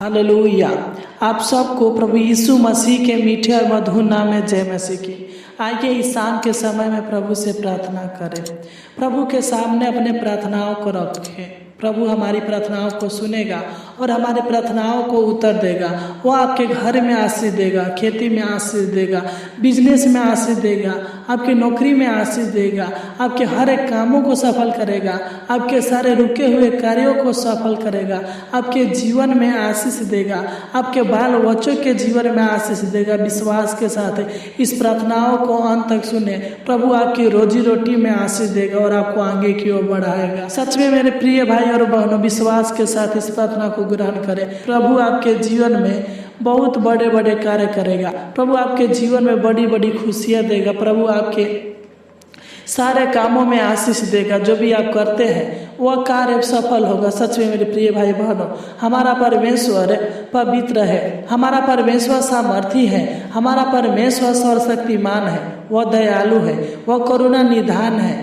Hallelujah. आप सबको प्रभु यीशु मसीह के मीठे और मधुर नाम में जय मसीह की। आइए इस शाम के समय में प्रभु से प्रार्थना करें, प्रभु के सामने अपने प्रार्थनाओं को रखें। प्रभु हमारी प्रार्थनाओं को सुनेगा और हमारी प्रार्थनाओं को उत्तर देगा। वो आपके घर में आशीष देगा, खेती में आशीष देगा, बिजनेस में आशीष देगा, आपकी नौकरी में आशीष देगा, आपके हर एक कामों को सफल करेगा, आपके सारे रुके हुए कार्यों को सफल करेगा, आपके जीवन में आशीष देगा, आपके बाल बच्चों के जीवन में आशीष देगा। विश्वास के साथ इस प्रार्थनाओं को अंत तक सुने। प्रभु आपकी रोजी रोटी में आशीष देगा और आपको आगे की ओर बढ़ाएगा। सच में मेरे प्रिय भाई और बहनों, विश्वास के साथ इस प्रार्थना को ग्रहण करें। प्रभु आपके जीवन में बहुत बड़े बड़े कार्य करेगा। प्रभु आपके जीवन में बड़ी बड़ी खुशियां देगा। प्रभु आपके सारे कामों में आशीष देगा। जो भी आप करते हैं वह कार्य सफल होगा। सच में मेरे प्रिय भाई बहनों, हमारा परमेश्वर पवित्र है, हमारा परमेश्वर सामर्थी है, हमारा परमेश्वर सर्वशक्तिमान है, वह दयालु है, वह करुणा निधान है,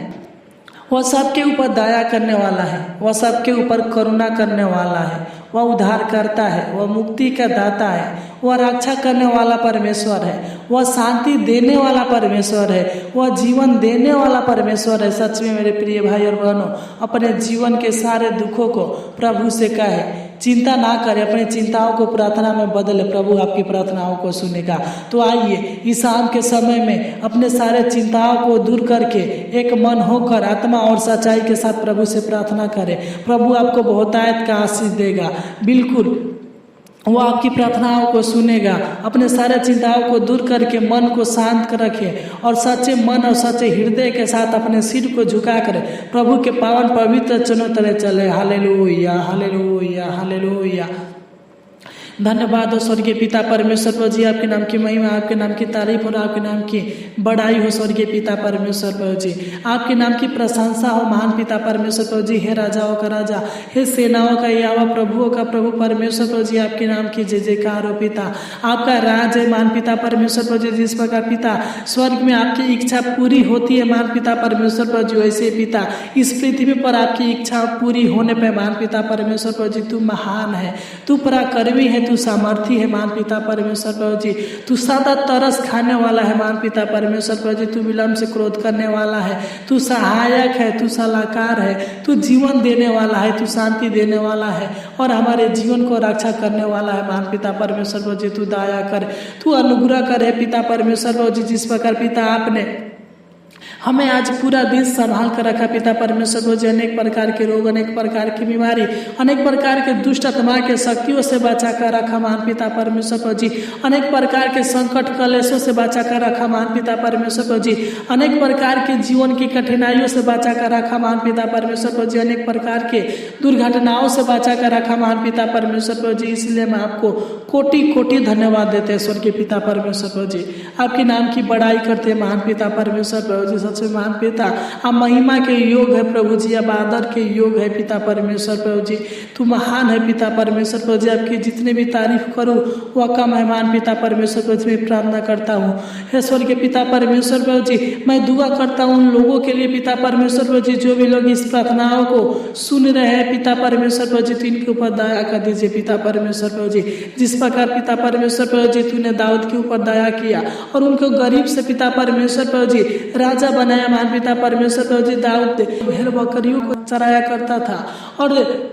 वह सबके ऊपर दया करने वाला है, वह सबके ऊपर करुणा करने वाला है, वह उद्धार करता है, वह मुक्ति का दाता है, वह रक्षा करने वाला परमेश्वर है, वह शांति देने वाला परमेश्वर है, वह जीवन देने वाला परमेश्वर है। सच में मेरे प्रिय भाई और बहनों, अपने जीवन के सारे दुखों को प्रभु से कहे, चिंता ना करें, अपनी चिंताओं को प्रार्थना में बदले। प्रभु आपकी प्रार्थनाओं को सुनेगा। तो आइए इस शाम के समय में अपने सारे चिंताओं को दूर करके एक मन होकर आत्मा और सच्चाई के साथ प्रभु से प्रार्थना करें। प्रभु आपको बहुतायत का आशीष देगा। बिल्कुल वो आपकी प्रार्थनाओं को सुनेगा। अपने सारे चिंताओं को दूर करके मन को शांत रखें और सच्चे मन और सच्चे हृदय के साथ अपने सिर को झुका कर प्रभु के पावन पवित्र चरणों तले चले। Hallelujah, hallelujah, hallelujah. धन्यवाद हो स्वर्गीय पिता परमेश्वर प्रभु जी, आपके नाम की महिमा, आपके नाम की तारीफ और आपके नाम की बड़ाई हो स्वर्गीय पिता परमेश्वर प्रभु जी। आपके नाम की प्रशंसा हो महान पिता परमेश्वर प्रभु जी। हे राजाओं का राजा, हे सेनाओं का यहोवा, प्रभुओं का प्रभु परमेश्वर प्रभु जी, आपके नाम की जय जयकार हो पिता। आपका राज है महान पिता परमेश्वर प्रभु जी। जिस प्रकार पिता स्वर्ग में आपकी इच्छा पूरी होती है महान पिता परमेश्वर प्रभु जी, वैसे पिता इस पृथ्वी पर आपकी इच्छा पूरी होने पर महान पिता परमेश्वर प्रभु जी, तू महान है, तू पराक्रमी है, तू सामर्थी है महान पिता परमेश्वर प्रभु जी। तू सदा तरस खाने वाला है महान पिता परमेश्वर प्रभु जी। तू विलम्ब से क्रोध करने वाला है, तू सहायक है, तू सलाहकार है, तू जीवन देने वाला है, तू शांति देने वाला है और हमारे जीवन को रक्षा करने वाला है महान पिता परमेश्वर प्रभु जी। तू दया कर, तू अनुग्रह करे पिता परमेश्वर प्रभु जी। जिस प्रकार पिता आपने हमें आज पूरा दिन संभाल कर रखा पिता परमेश्वर प्रभु जी, अनेक प्रकार के रोग, अनेक प्रकार की बीमारी, अनेक प्रकार के दुष्ट आत्मा के शक्तियों से बचा कर रखा महान पिता परमेश्वर प्रभु जी। अनेक प्रकार के संकट कलेशों से बचा कर रखा महान पिता परमेश्वर प्रभु जी। अनेक प्रकार के जीवन की कठिनाइयों से बचा कर रखा महान पिता परमेश्वर प्रभु जी। अनेक प्रकार के दुर्घटनाओं से बचा कर रखा महान पिता परमेश्वर प्रभु जी। इसलिए मैं आपको कोटि कोटि धन्यवाद देते हैं स्वर्गीय पिता परमेश्वर प्रभु जी। आपके नाम की बड़ाई करते हैं महान पिता परमेश्वर प्रभु जी। सबसे महान पिता, आप महिमा के योग है प्रभु जी, आप आदर के योग है पिता परमेश्वर प्रभु जी। तू महान है पिता परमेश्वर प्रभु जी। आपकी जितने भी तारीफ करूं वह कम है महान पिता परमेश्वर प्रभु जी। मैं प्रार्थना करता हूँ हे स्वर्गीय पिता परमेश्वर प्रभु जी, मैं दुआ करता हूँ उन लोगों के लिए पिता परमेश्वर प्रभु जी, जो भी लोग इस प्रार्थनाओं को सुन रहे हैं पिता परमेश्वर प्रभु जी। तो इनके ऊपर दया कर दीजिए पिता परमेश्वर प्रभु जी। जिस प्रकार पिता परमेश्वर प्रभु जी तूने दाऊद के ऊपर दया किया और उनको गरीब से पिता परमेश्वर प्रभु जी राजा बनाया महान पिता परमेश्वर प्रभु जी। दाऊद भेड़ बकरियों को चराया करता था और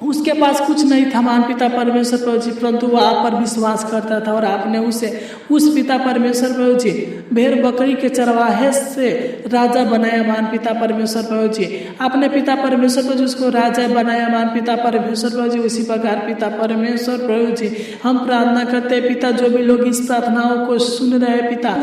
उसके पास कुछ नहीं था महान पिता परमेश्वर प्रभु जी, परंतु वह आप पर विश्वास करता था और आपने उसे उस पिता परमेश्वर प्रभु जी भेड़ बकरी के चरवाहे से राजा बनाया महान पिता परमेश्वर प्रभु जी। आपने पिता परमेश्वर प्रभु जी उसको राजा बनाया महान पिता परमेश्वर प्रभु जी। उसी प्रकार पिता परमेश्वर प्रभु जी हम प्रार्थना करते हैं पिता, जो भी लोग इस प्रार्थनाओं को सुन रहे हैं पिता,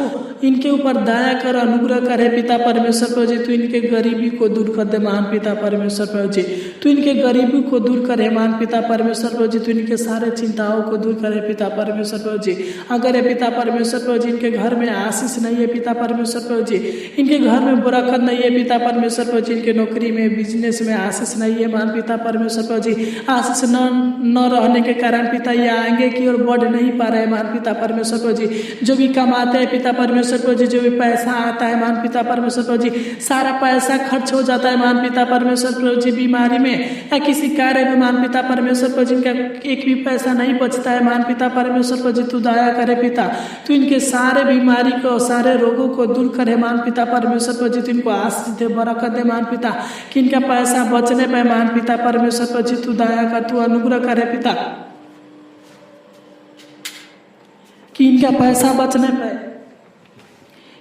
इनके ऊपर दया कर, अनुग्रह करे पिता परमेश्वर प्रभु जी। तू इनके गरीबी को दूर कर दे महान पिता परमेश्वर प्रभु जी। तू इनके गरीबी को दूर करे महान पिता परमेश्वर प्रभु जी। तू इनके सारे चिंताओं को दूर करे पिता परमेश्वर प्रभु जी। अगर ये पिता परमेश्वर प्रभु जी इनके घर में आशीष नहीं है पिता परमेश्वर प्रभु जी, इनके घर में बरकत नहीं है पिता परमेश्वर प्रभु जी, इनके नौकरी में बिजनेस में आशीष नहीं है महान पिता परमेश्वर प्रभु जी। आशीष न रहने के कारण पिता ये आगे की ओर बढ़ नहीं पा रहे महान पिता परमेश्वर प्रभु जी। जो भी कमाते हैं पिता परमेश्वर प्रभु जी, जो भी पैसा आता है महान पिता परमेश्वर प्रभु जी, सारा पैसा खर्च हो जाता है महान पिता परमेश्वर प्रभु जी। बीमारी में या किसी कार्य में मान पिता परमेश्वर प्रभु जी, इनका एक भी पैसा नहीं बचता है मान पिता परमेश्वर प्रभु जी, तू दया करे पिता। तू इनके सारे बीमारी को, सारे रोगों को दूर करे मान पिता परमेश्वर प्रभु जी, तू इनको आशीष दे, बरकत दे मान पिता। कि इनका पैसा बचने पे मान पिता परमेश्वर प्रभु जी, तू दया कर, तू अनुग्रह करे पिता। कि इनका पैसा बचने पे,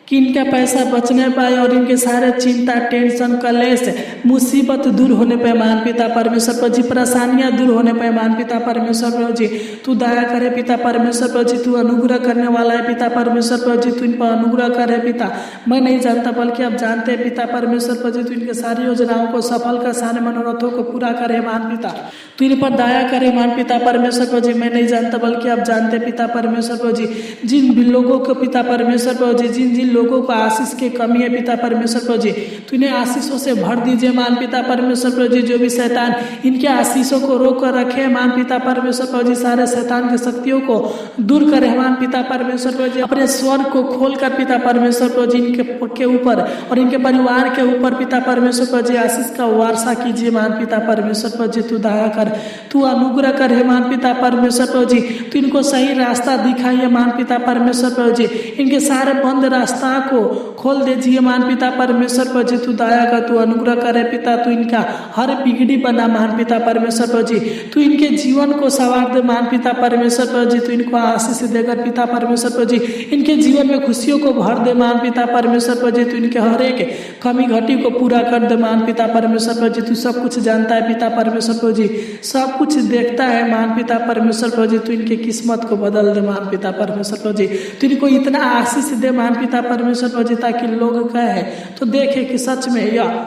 कि इनका पैसा बचने पाए और इनके सारे चिंता, टेंशन, कलेश, मुसीबत दूर होने पे मान पिता परमेश्वर प्रभु जी, परेशानियां दूर होने पे मान पिता परमेश्वर प्रभु जी, तू दया करे पिता परमेश्वर प्रभु जी। तू अनुग्रह करने वाला है पिता परमेश्वर प्रभु जी, तू इन पर अनुग्रह करे पिता। मैं नहीं जानता बल्कि आप जानते हैं पिता परमेश्वर प्रभु जी, तू इनके सारी योजनाओं को सफल कर, सारे मनोरथों को पूरा करे मान पिता। तू इन पर दया करे मान पिता परमेश्वर प्रभु जी। मैं नहीं जानता बल्कि आप जानते पिता परमेश्वर प्रभु जी, जिन भी लोगों को पिता परमेश्वर प्रभु जी, जिन जिन लोगों को आशीष की कमी है पिता परमेश्वर प्रभु जी, तू इन्हें आशीषों से भर दीजिए मान पिता परमेश्वर प्रभु जी। जो भी शैतान इनके आशीषों को रोक कर रखे मान पिता परमेश्वर प्रभु जी, सारे शैतान की शक्तियों को दूर करे मान पिता परमेश्वर प्रभु जी। अपने स्वर को खोल कर पिता परमेश्वर प्रभु जी, इनके ऊपर और इनके परिवार के ऊपर पिता परमेश्वर प्रभु जी, आशीष का वारसा कीजिए मान पिता परमेश्वर प्रभु जी। तू दया कर, तू अनुग्रह करे मान पिता परमेश्वर प्रभु जी। तू इनको सही रास्ता दिखाइए मान पिता परमेश्वर प्रभु जी। इनके सारे बंद रास्ता को खोल दीजिए मान पिता परमेश्वर प्रभु जी। तू दया कर, तू अनुग्रह करे पिता। तू इनका हर बिगड़ी बना मान पिता परमेश्वर प्रभु जी। तू इनके जीवन को संवार दे मान पिता परमेश्वर प्रभु जी। तू इनको आशीष देकर पिता परमेश्वर प्रभु जी, इनके जीवन में खुशियों को भर दे मान पिता परमेश्वर प्रभु जी। तू इनके हर एक कमी घटी को पूरा कर दे मान पिता परमेश्वर प्रभु जी। तू सब कुछ जानता है पिता परमेश्वर प्रभु जी, सब कुछ देखता है मान पिता परमेश्वर प्रभु जी। तू इनकी किस्मत को बदल दे मान पिता परमेश्वर प्रभु जी। तू इनको इतना आशीष दे मान पिता परमेश्वर प्रभु जी, ताकि लोग कहे तो देखे कि सच में यह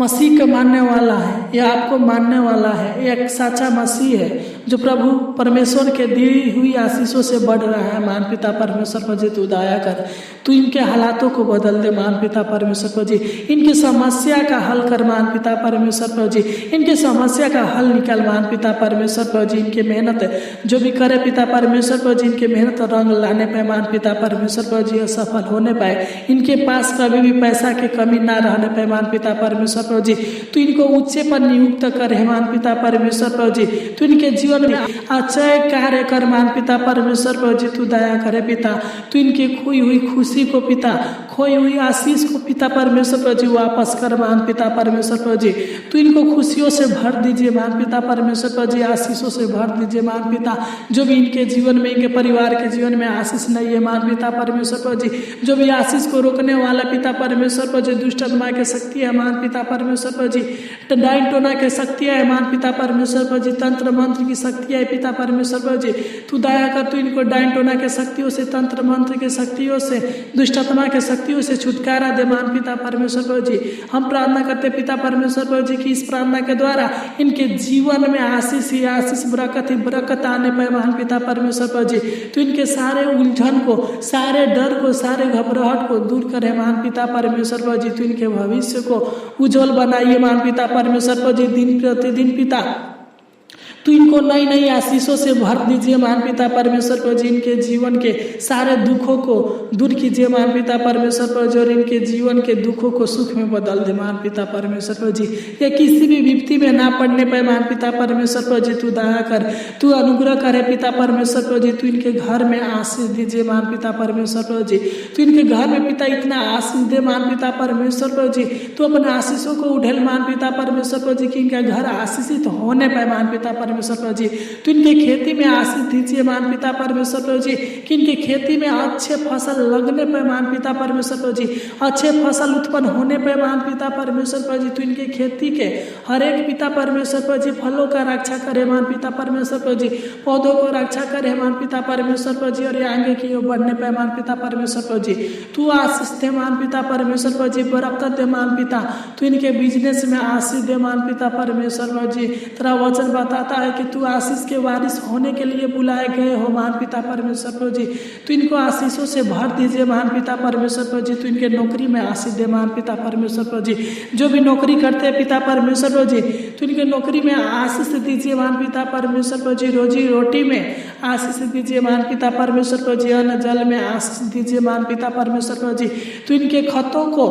मसीह को मानने वाला है, यह आपको मानने वाला है, यह एक सच्चा मसीह है जो प्रभु परमेश्वर के दी हुई आशीषों से बढ़ रहा है मान पिता परमेश्वर प्रभु जी। तू दया कर, तू इनके हालातों को बदल दे मान पिता परमेश्वर प्रभु जी। इनकी समस्या का हल कर मान पिता परमेश्वर प्रभु जी। इनकी समस्या का हल निकाल मान पिता परमेश्वर प्रभु जी। इनकी मेहनत जो भी करे पिता परमेश्वर प्रभु जी, इनके मेहनत रंग लाने पे मान पिता परमेश्वर प्रभु जी, सफल होने पाए। इनके पास कभी भी पैसा की कमी ना रहने पे मान पिता परमेश्वर प्रभु जी। तू इनको ऊंचे पर नियुक्त करे मान पिता परमेश्वर प्रभु जी। तू इनके जीवन में अक्षय कार्य कर मान पिता परमेश्वर प्रभु जी। तू दया करे पिता। तू इनकी खोई हुई खुशी को पिता, खोई हुई आशीष को पिता परमेश्वर प्रभु जी वापस कर मान पिता परमेश्वर प्रभु जी। तू इनको खुशियों से भर दीजिए मान पिता परमेश्वर प्रभु जी, आशीषों से भर दीजिए मान पिता। जो भी इनके जीवन में, इनके परिवार के जीवन में आशीष नहीं है मान पिता परमेश्वर प्रभु जी, जो भी आशीष को रोकने वाला पिता परमेश्वर प्रभु जी, दुष्ट आत्मा की शक्ति है मान पिता परमेश्वर प्रभु जी, डाइन टोना की शक्तियां है मान पिता परमेश्वर प्रभु जी, तंत्र मंत्र की शक्तियां है पिता परमेश्वर प्रभु जी। तू दया कर, तू इनको डाइन टोना के शक्तियों से, तंत्र मंत्र के शक्तियों से, दुष्ट आत्मा के शक्तियों से छुटकारा दे मान पिता परमेश्वर प्रभु जी। हम प्रार्थना करते पिता परमेश्वर प्रभु जी की इस प्रार्थना के द्वारा इनके जीवन में आशीष ही आशीष, बरकत ही बरकत आने पाए मान पिता परमेश्वर प्रभु जी। तो इनके सारे उलझन को, सारे डर को, सारे घबराहट को दूर करे मान पिता परमेश्वर प्रभु जी। तो इनके भविष्य को उज्जवल बनाइए मान पिता परमेश्वर प्रभु जी। दिन प्रतिदिन पिता तो इनको नई नई आशीषों से भर दीजिए मान पिता परमेश्वर प्रभु जी। इनके जीवन के सारे दुखों को दूर कीजिए मान पिता परमेश्वर प्रभु जी, और इनके जीवन के दुखों को सुख में बदल दे मान पिता परमेश्वर प्रभु जी। या किसी भी विपत्ति में ना पड़ने पाए मान पिता परमेश्वर प्रभु जी। तू दया कर, तू अनुग्रह करे पिता परमेश्वर प्रभु जी। तू इनके घर में आशीष दीजिए मान पिता परमेश्वर प्रभु जी। तू इनके घर में पिता इतना आशीष दे मान पिता परमेश्वर प्रभु जी। तू अपने आशीषों को उठेल मान पिता परमेश्वर प्रभु जी, कि इनका घर आशीषित होने पाए मान पिता परमेश्वर प्रभु जी। तो इनके खेती में आशीष दीजिए मान पिता परमेश्वर प्रभु जी, कि इनके खेती में अच्छे फसल लगने पे मान पिता परमेश्वर प्रभु जी, अच्छे फसल उत्पन्न होने पे मान पिता परमेश्वर प्रभु जी। तो इनके खेती के हर एक पिता परमेश्वर प्रभु जी फलों का रक्षा करे मान पिता परमेश्वर प्रभु जी, पौधों को रक्षा करे मान पिता परमेश्वर प्रभु जी, और ये आगे की ओर बढ़ने पे मान पिता परमेश्वर प्रभु जी। तू आशीष दे मान पिता परमेश्वर प्रभु जी, बरकत दे मान पिता। तो इनके बिजनेस में आशीष दे मान पिता परमेश्वर प्रभु जी। तेरा वचन बताता है कि तू आशीष के वारिस होने के लिए बुलाए गए हो मान पिता परमेश्वर प्रभु जी। तो इनको आशीषों से भर दीजिए मान पिता परमेश्वर प्रभु जी। तो इनके नौकरी में आशीष दे मान पिता परमेश्वर प्रभु जी। जो भी नौकरी करते हैं पिता परमेश्वर प्रभु जी, तो इनके नौकरी में आशीष दीजिए मान पिता परमेश्वर प्रभु जी। रोजी रोटी में आशीष दीजिए मान पिता परमेश्वर प्रभु जी। अन्न जल में आशीष दीजिए मान पिता परमेश्वर प्रभु जी। तो इनके खतों को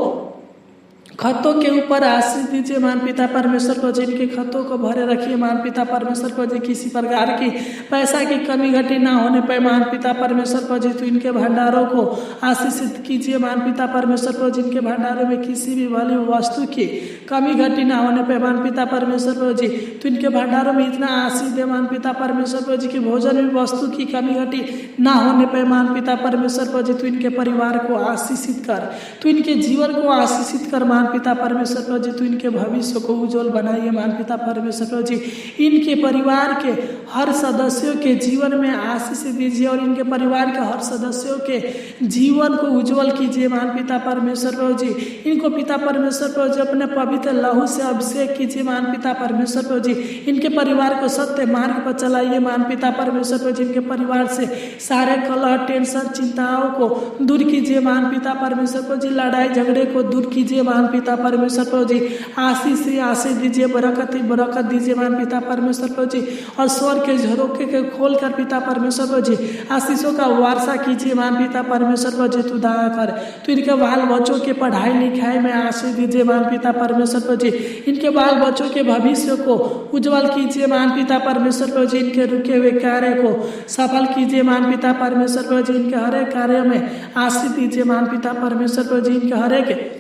खतों के ऊपर आशीष दीजिए महान पिता परमेश्वर को, जिनके खतों को भरे रखिए महान पिता परमेश्वर को जी, किसी प्रकार की पैसा की कमी घटी ना होने पाए महान पिता परमेश्वर को जी, तो इनके भंडारों को आशीषित कीजिए महान पिता परमेश्वर को, जिनके भंडारों में किसी भी वाली वस्तु की कमी घटी ना होने पाए महान पिता परमेश्वर को जी, तो इनके भंडारों में इतना आशीष दे महान पिता परमेश्वर को जी कि भोजन में वस्तु की कमी घटी ना होने पाए महान पिता परमेश्वर को जी, तो इनके परिवार को आशीषित कर, तो इनके जीवन को आशीषित कर महान पिता परमेश्वर को जी, तो इनके भविष्य को उज्जवल बनाइए महान पिता परमेश्वर को जी, इनके परिवार के हर सदस्यों के जीवन में आशीष दीजिए और इनके परिवार के हर सदस्यों के जीवन को उज्जवल कीजिए महान पिता परमेश्वर को जी, इनको पिता परमेश्वर को जी अपने पवित्र लहू से अभिषेक कीजिए महान पिता परमेश्वर को जी, इनके परिवार को सत्य मार्ग पर चलाइए महान पिता परमेश्वर को जी, इनके परिवार से सारे कलह टेंशन चिंताओं को दूर कीजिए महान पिता परमेश्वर को जी, लड़ाई झगड़े को दूर कीजिए महान पिता परमेश्वर को जी, आशीष ही आशीष दीजिए, बरकत ही बरकत दीजिए महान पिता परमेश्वर को जी, और स्वर्ग के झरोखे के खोल कर पिता परमेश्वर को जी आशीषों का वारसा कीजिए महान पिता परमेश्वर को जी, तू दया कर, तो इनके बाल बच्चों के पढ़ाई लिखाई में आशीष दीजिए महान पिता परमेश्वर को जी, इनके बाल बच्चों के भविष्य को उज्जवल कीजिए महान पिता परमेश्वर को जी, इनके रुके हुए कार्य को सफल कीजिए महान पिता परमेश्वर को जी, इनके हर एक कार्य में आशीष दीजिए महान पिता परमेश्वर को जी, इनके हर एक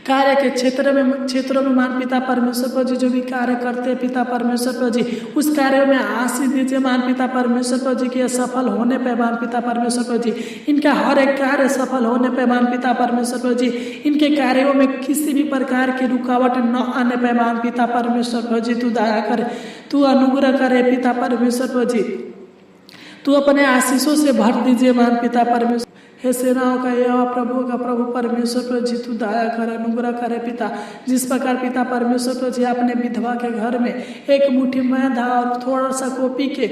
कार्य के क्षेत्रों में महान पिता परमेश्वर को जी, जो भी कार्य करते हैं पिता परमेश्वर को जी, उस कार्य में आशीष दीजिए महान पिता परमेश्वर को जी, कि सफल होने पे महान पिता परमेश्वर को जी, इनका हर एक कार्य सफल होने पे महान पिता परमेश्वर को जी, इनके कार्यों में किसी भी प्रकार की रुकावट न आने पे महान पिता परमेश्वर को जी, तू दया करे, तू अनुग्रह करे पिता परमेश्वर को जी, तू अपने आशीषों से भर दीजिए महान पिता परमेश्वर। हे सेनाओं का यहोवा प्रभु का प्रभु परमेश्वर को जी, तू दया कर अनुग्रह करे पिता, जिस प्रकार पिता परमेश्वर को जी अपने विधवा के घर में एक मुट्ठी मैदा और थोड़ा सा कॉपी के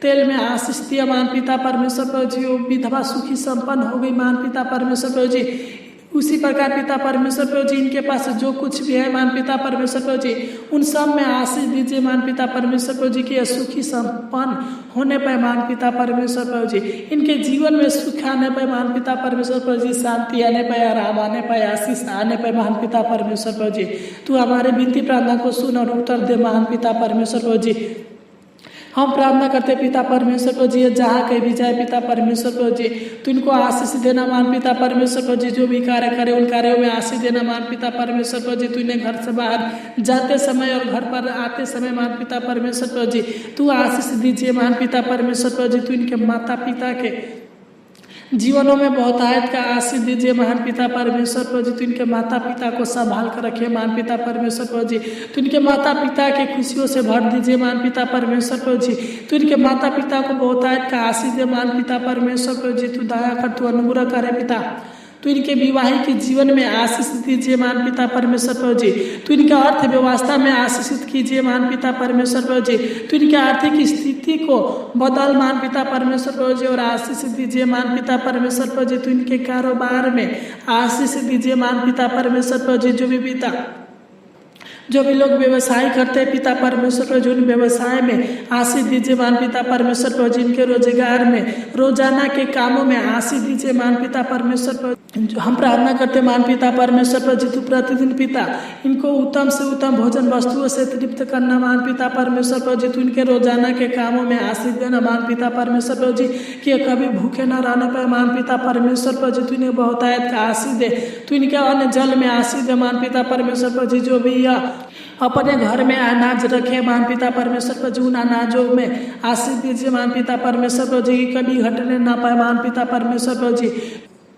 तेल में आशीष दिया महान पिता परमेश्वर को जी, वो विधवा सुखी संपन्न हो गई महान पिता परमेश्वर को जी, उसी प्रकार पिता परमेश्वर को जी इनके पास जो कुछ भी है मान पिता परमेश्वर को जी उन सब में आशीष दीजिए मान पिता परमेश्वर को जी कि सुखी संपन्न होने पाए मान पिता परमेश्वर को जी, इनके जीवन में सुख आने पाए मान पिता परमेश्वर को जी, शांति आने पाए, आराम आने पाए, आशीष आने पाए मान पिता परमेश्वर को जी, तू हमारे विनती प्रार्थना को सुन और उत्तर दे मान पिता परमेश्वर को जी। हम प्रार्थना करते पिता परमेश्वर को जी, जहाँ कहीं भी जाए पिता परमेश्वर को जी, तो इनको आशीष देना मान पिता परमेश्वर को जी, जो भी कार्य करे उन कार्यों में आशीष देना मान पिता परमेश्वर को जी, तू इन्हें घर से बाहर जाते समय और घर पर आते समय मान पिता परमेश्वर को जी तू आशीष दीजिए मान पिता परमेश्वर को जी, तू इनके माता पिता के जीवनों में बहुतायत का आशीष दीजिए महान पिता परमेश्वर को जी, तो इनके माता पिता को संभाल कर रखिए महान पिता परमेश्वर को जी, तो इनके माता पिता के खुशियों से भर दीजिए महान पिता परमेश्वर को जी, तो इनके माता पिता को बहुतायत का आशीष दे महान पिता परमेश्वर को जी, तू दया कर, तू अनुग्रह करे पिता, तो इनके विवाहिक जीवन में आशीष दीजिए मान पिता परमेश्वर को जी, तो इनका अर्थव्यवस्था में आशीषित कीजिए मान पिता परमेश्वर को जी, तो इनकी आर्थिक स्थिति को बदल मान पिता परमेश्वर को जी और आशीष दीजिए मान पिता परमेश्वर को जी, तो इनके कारोबार में आशीष दीजिए मान पिता परमेश्वर को जी, जो भी लोग व्यवसाय करते हैं पिता परमेश्वर को जी उन व्यवसाय में आशीष दीजिए मान पिता परमेश्वर को जी, इनके रोजगार में रोजाना के कामों में आशीष दीजिए मान पिता परमेश्वर को। हम प्रार्थना करते मान पिता परमेश्वर को जी, तू प्रतिदिन पिता इनको उत्तम से उत्तम भोजन वस्तुओं से तृप्त करना मान पिता परमेश्वर को जी, तू इनके रोजाना के कामों में आशीष देना मान पिता परमेश्वर को जी, कि कभी भूखे न रहने पाए मान पिता परमेश्वर को जी, तू इन्हें बहुतायत का आशीष दे, तू इनके अन्न जल में आशीष दे मान पिता परमेश्वर को जी, जो भी यह अपने घर में अनाज रखे मान पिता परमेश्वर को जी उन अनाजों में आशीष दीजिए मान पिता परमेश्वर को जी, कभी घटने ना पाए मान पिता परमेश्वर को जी,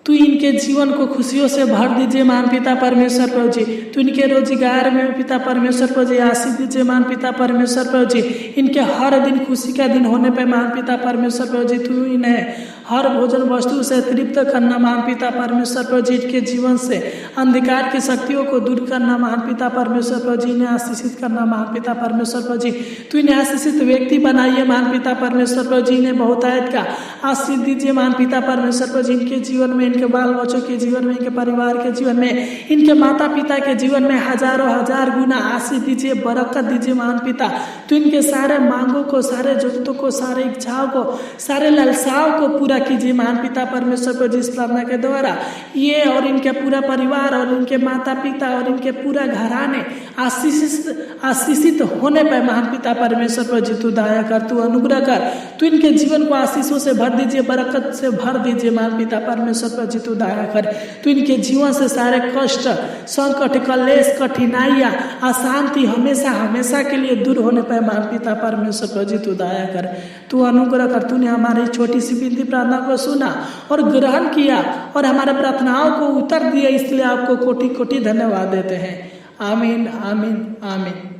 तू इनके जीवन को खुशियों से भर दीजिए मान पिता परमेश्वर को जी, तू इनके रोजगार में पिता परमेश्वर को जी आशीष दीजिए मान पिता परमेश्वर को जी, इनके हर दिन खुशी का दिन होने पे मान पिता परमेश्वर को जी, तू इन्हें हर भोजन वस्तु से तृप्त करना मान पिता परमेश्वर को जी, इनके जीवन से अंधकार की शक्तियों को दूर करना मान पिता परमेश्वर को जी, इन्हें आशीषित करना मान पिता परमेश्वर को जी, तू इन्हें आशीषित व्यक्ति बनाइए मान पिता परमेश्वर को जी, इन्हें बहुतायत का आशीष दीजिए मान पिता परमेश्वर को जी, इनके जीवन में इनके बाल बच्चों के जीवन में इनके परिवार के जीवन में इनके माता पिता के जीवन में हजारों हजार गुना आशीष दीजिए बरकत दीजिए मान पिता, तो इनके सारे मांगों को सारे जरूरतों को सारे इच्छाओं को सारे लालसाओं को पूरा अनुग्रह कीजिए महान पिता परमेश्वर को जिस प्रार्थना के द्वारा ये और इनके पूरा परिवार और इनके माता पिता और इनके पूरा घराने आशीषित होने पर महान पिता परमेश्वर पर जी तू दया कर, तू अनुग्रह कर, तू इनके जीवन को आशीषों से भर दीजिए, बरकत से भर दीजिए महान पिता परमेश्वर पर जी तू दया कर, तू इनके जीवन से सारे कष्ट संकट कलेश कठिनाइयाँ अशांति हमेशा हमेशा के लिए दूर होने पर महान पिता परमेश्वर पर जी तू दया कर, तू अनुग्रह कर। तूने हमारी छोटी सी विनती प्रार्थना को सुना और ग्रहण किया और हमारे प्रार्थनाओं को उत्तर दिया, इसलिए आपको कोटि कोटि धन्यवाद देते हैं। आमीन आमीन आमीन।